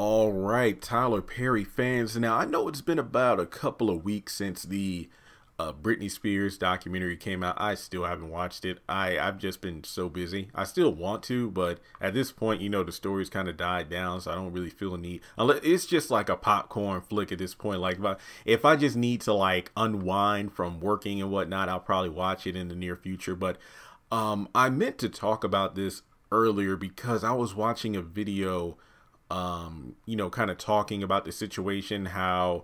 All right, Tyler Perry fans. Now, I know it's been about a couple of weeks since the Britney Spears documentary came out. I still haven't watched it. I've just been so busy. I still want to, but at this point, you know, the story's kind of died down, so I don't really feel a need. It's just like a popcorn flick at this point. Like, if I just need to like unwind from working and whatnot, I'll probably watch it in the near future. But I meant to talk about this earlier because I was watching a video, you know, kind of talking about the situation, how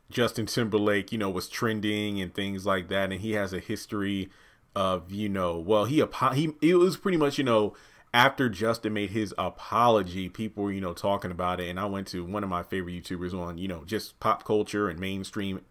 Justin Timberlake, you know, was trending and things like that. And he has a history of, you know, well, it was pretty much, you know, after Justin made his apology, people were, you know, talking about it. And I went to one of my favorite YouTubers on, you know, just pop culture and mainstream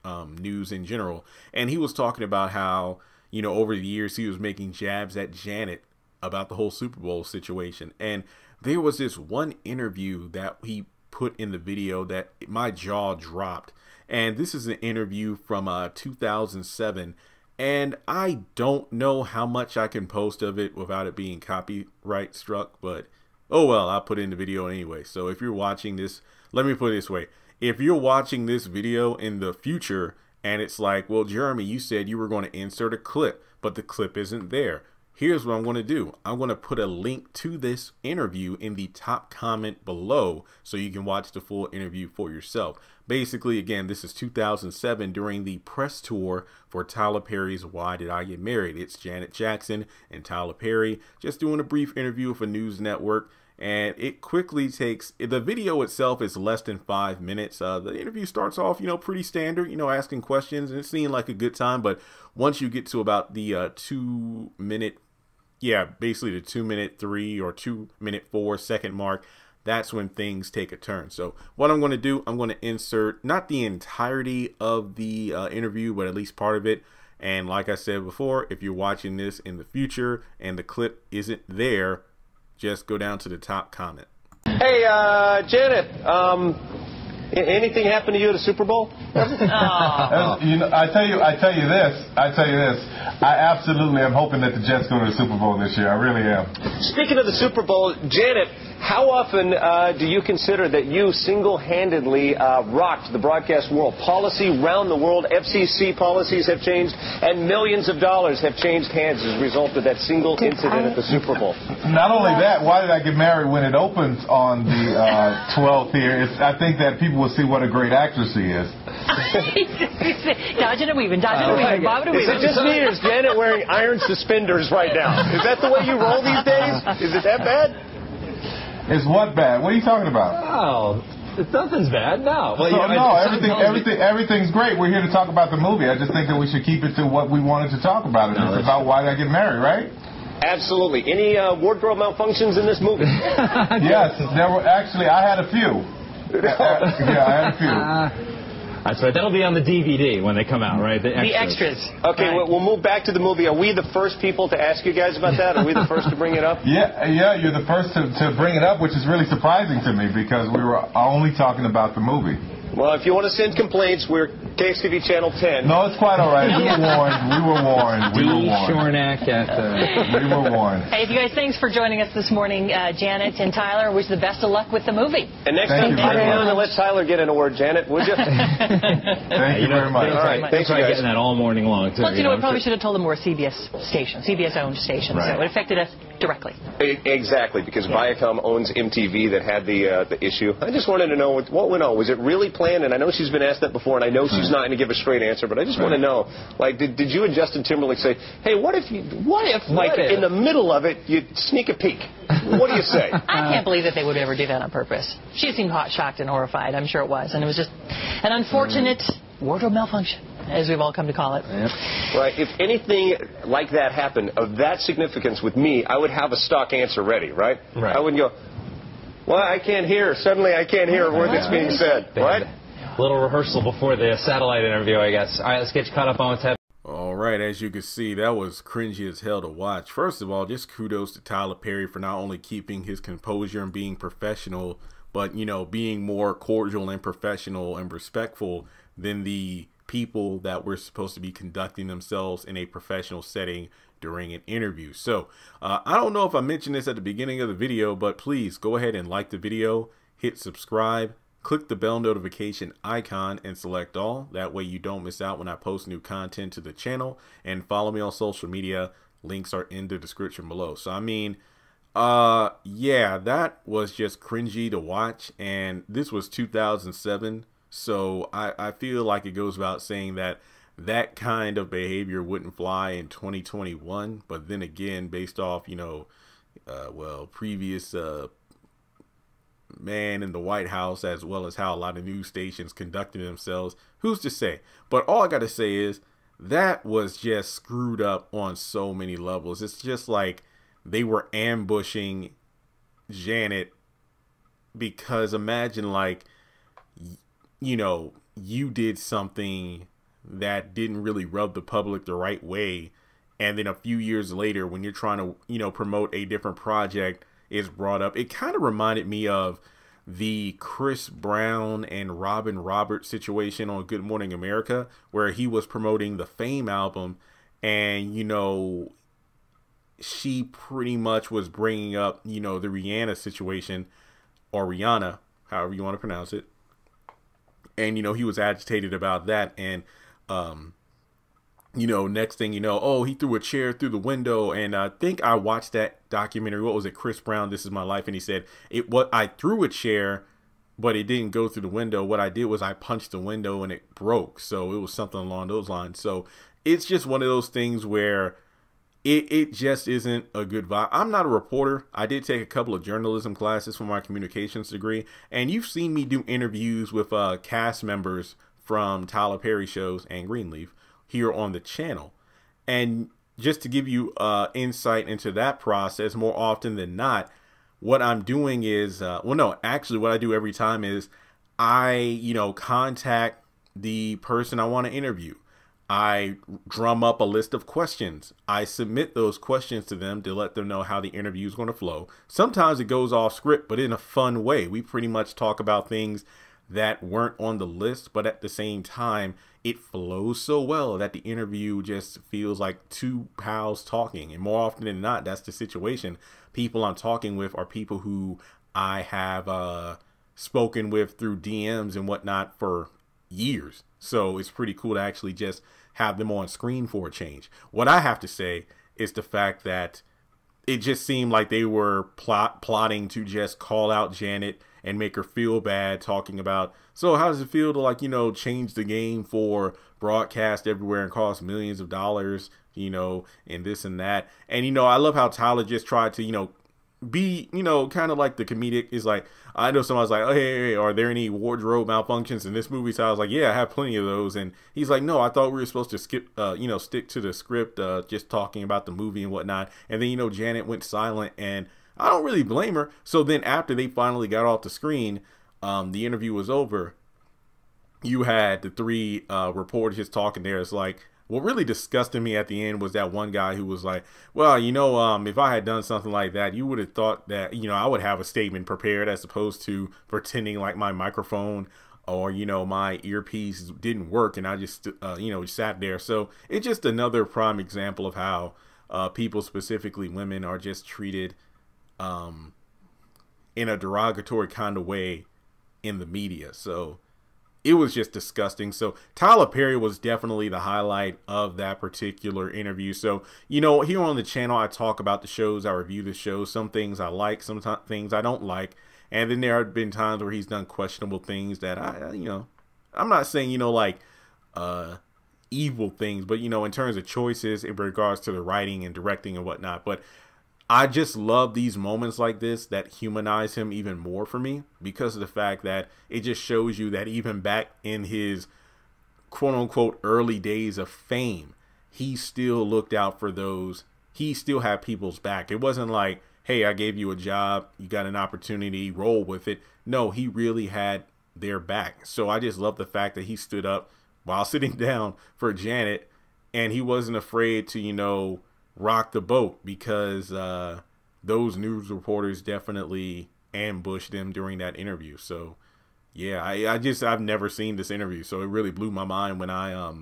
news in general. And he was talking about how, you know, over the years, he was making jabs at Janet about the whole Super Bowl situation. And there was this one interview that he put in the video that my jaw dropped. And this is an interview from 2007. And I don't know how much I can post of it without it being copyright struck. But, oh well, I'll put it in the video anyway. So if you're watching this, let me put it this way. If you're watching this video in the future and it's like, well, Jeremy, you said you were going to insert a clip, but the clip isn't there. Here's what I'm going to do. I'm going to put a link to this interview in the top comment below so you can watch the full interview for yourself. Basically, again, this is 2007 during the press tour for Tyler Perry's Why Did I Get Married? It's Janet Jackson and Tyler Perry just doing a brief interview with a news network. And it quickly takes, the video itself is less than 5 minutes. The interview starts off, you know, pretty standard, you know, asking questions, and it seemed like a good time. But once you get to about the 2 minute, basically the 2:03 or 2:04 mark, that's when things take a turn. So what I'm going to do, I'm going to insert not the entirety of the interview, but at least part of it. And like I said before, if you're watching this in the future and the clip isn't there, just go down to the top comment. Hey, Janet, anything happened to you at a Super Bowl? You know, I tell you this. I absolutely am hoping that the Jets go to the Super Bowl this year. I really am. Speaking of the Super Bowl, Janet, how often do you consider that you single-handedly rocked the broadcast world? Policy round the world, FCC policies have changed, and millions of dollars have changed hands as a result of that single incident at the Super Bowl. Not only that, Why Did I Get Married, when it opens on the 12th here, I think that people will see what a great actress she is. Is it just me, or is Janet wearing iron suspenders right now? Is that the way you roll these days? Is it that bad? It's what bad? What are you talking about? Oh, nothing's bad. No. Well, everything's great. We're here to talk about the movie. I just think that we should keep it to what we wanted to talk about. It's about Why Did I Get Married, right? Absolutely. Any wardrobe malfunctions in this movie? Yes, there were actually. I had a few. I had a few. That's right. That'll be on the DVD when they come out, right? The extras. Okay, right. We'll move back to the movie. Are we the first people to ask you guys about that? Are we the first to bring it up? Yeah, you're the first to bring it up, which is really surprising to me because we were only talking about the movie. Well, if you want to send complaints, we're KXTV Channel 10. No, it's quite all right. We were warned. We were warned. Shornack at We were warned. Hey, you guys, thanks for joining us this morning, Janet and Tyler. Wish the best of luck with the movie. And next time, let Tyler get in a word, Janet, would you? Thank you very much. All right, thanks, guys. Getting that all morning long, too. Plus, you know, we probably should have told them we're a CBS-owned station, right. So it affected us directly. Exactly, because Viacom owns MTV that had the issue. I just wanted to know what went on. Was it really planned? And I know she's been asked that before, and I know she's not going to give a straight answer, but I just want to know, like, did you and Justin Timberlake say, hey, what if in the middle of it, you sneak a peek? What do you say? I can't believe that they would ever do that on purpose. She seemed hot, shocked, and horrified. I'm sure it was. And it was just an unfortunate wardrobe malfunction, as we've all come to call it. Yep. Right. If anything like that happened of that significance with me, I would have a stock answer ready, right? Right. I wouldn't go, well, I can't hear. Suddenly I can't hear a word that's being said, right? A little rehearsal before the satellite interview, I guess. All right, let's get you caught up on what's happening. All right, as you can see, that was cringy as hell to watch. First of all, just kudos to Tyler Perry for not only keeping his composure and being professional, but, you know, being more cordial and professional and respectful than the people that were supposed to be conducting themselves in a professional setting during an interview. So I don't know if I mentioned this at the beginning of the video, but please go ahead and like the video, hit subscribe, click the bell notification icon and select all. That way you don't miss out when I post new content to the channel, and follow me on social media. Links are in the description below. So I mean, yeah, that was just cringy to watch, and this was 2007. So I feel like it goes without saying that that kind of behavior wouldn't fly in 2021. But then again, based off, you know, well, previous man in the White House, as well as how a lot of news stations conducted themselves, who's to say? But all I gotta say is that was just screwed up on so many levels. It's just like they were ambushing Janet, because imagine, like, you know, you did something that didn't really rub the public the right way, and then a few years later when you're trying to, you know, promote a different project, is brought up. It kind of reminded me of the Chris Brown and Robin Roberts situation on Good Morning America, where he was promoting the Fame album, and, you know, she pretty much was bringing up, you know, the Rihanna situation, or Rihanna, however you want to pronounce it. And, you know, he was agitated about that. And, you know, next thing you know, oh, he threw a chair through the window. And I think I watched that documentary. What was it? Chris Brown, This Is My Life. And he said, I threw a chair, but it didn't go through the window. What I did was I punched the window and it broke. So it was something along those lines. So it's just one of those things where it just isn't a good vibe. I'm not a reporter. I did take a couple of journalism classes for my communications degree, and you've seen me do interviews with cast members from Tyler Perry shows and Greenleaf here on the channel. And just to give you insight into that process, more often than not, what I'm doing is, well, no, actually what I do every time is I, you know, contact the person I want to interview. I drum up a list of questions. I submit those questions to them to let them know how the interview is going to flow. Sometimes it goes off script, but in a fun way. We pretty much talk about things that weren't on the list, but at the same time, it flows so well that the interview just feels like two pals talking. And more often than not, that's the situation. People I'm talking with are people who I have spoken with through DMs and whatnot for years. So it's pretty cool to actually just have them on screen for a change. What I have to say is the fact that it just seemed like they were plotting to just call out Janet and make her feel bad, talking about, so how does it feel to, like, you know, change the game for broadcast everywhere and cost millions of dollars, you know, and this and that. And, you know, I love how Tyler just tried to, you know, be, you know, kind of like the comedic is like, I know someone's like, oh, hey, are there any wardrobe malfunctions in this movie? So I was like, yeah, I have plenty of those. And he's like, no, I thought we were supposed to skip, you know, stick to the script, just talking about the movie and whatnot. And then, you know, Janet went silent, and I don't really blame her. So then after they finally got off the screen, the interview was over. You had the three reporters just talking there. It's like, what really disgusted me at the end was that one guy who was like, well, you know, if I had done something like that, you would have thought that, you know, I would have a statement prepared, as opposed to pretending like my microphone or, you know, my earpiece didn't work and I just, you know, sat there. So it's just another prime example of how people, specifically women, are just treated in a derogatory kind of way in the media. So it was just disgusting. So Tyler Perry was definitely the highlight of that particular interview. So, you know, here on the channel, I talk about the shows, I review the shows. Some things I like, some things I don't like. And then there have been times where he's done questionable things that you know, I'm not saying, you know, like evil things, but, you know, in terms of choices in regards to the writing and directing and whatnot. But I just love these moments like this that humanize him even more for me, because of the fact that it just shows you that even back in his quote unquote early days of fame, he still looked out for those. He still had people's back. It wasn't like, hey, I gave you a job, you got an opportunity, roll with it. No, he really had their back. So I just love the fact that he stood up while sitting down for Janet, and he wasn't afraid to, you know, rock the boat, because those news reporters definitely ambushed him during that interview. So yeah, I've never seen this interview, so it really blew my mind when I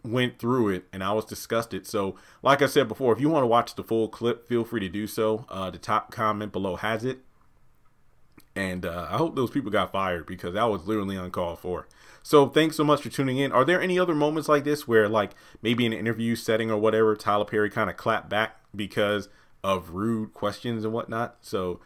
went through it, and I was disgusted. So like I said before, if you want to watch the full clip, feel free to do so. The top comment below has it. And I hope those people got fired because that was literally uncalled for. So thanks so much for tuning in. Are there any other moments like this where, like, maybe in an interview setting or whatever, Tyler Perry kind of clapped back because of rude questions and whatnot? So,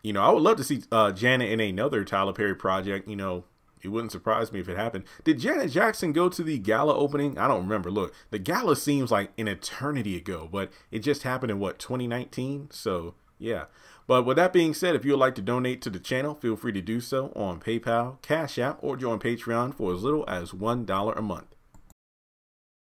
you know, I would love to see Janet in another Tyler Perry project. You know, it wouldn't surprise me if it happened. Did Janet Jackson go to the gala opening? I don't remember. Look, the gala seems like an eternity ago, but it just happened in, what, 2019? So, yeah. But with that being said, if you would like to donate to the channel, feel free to do so on PayPal, Cash App, or join Patreon for as little as $1 a month.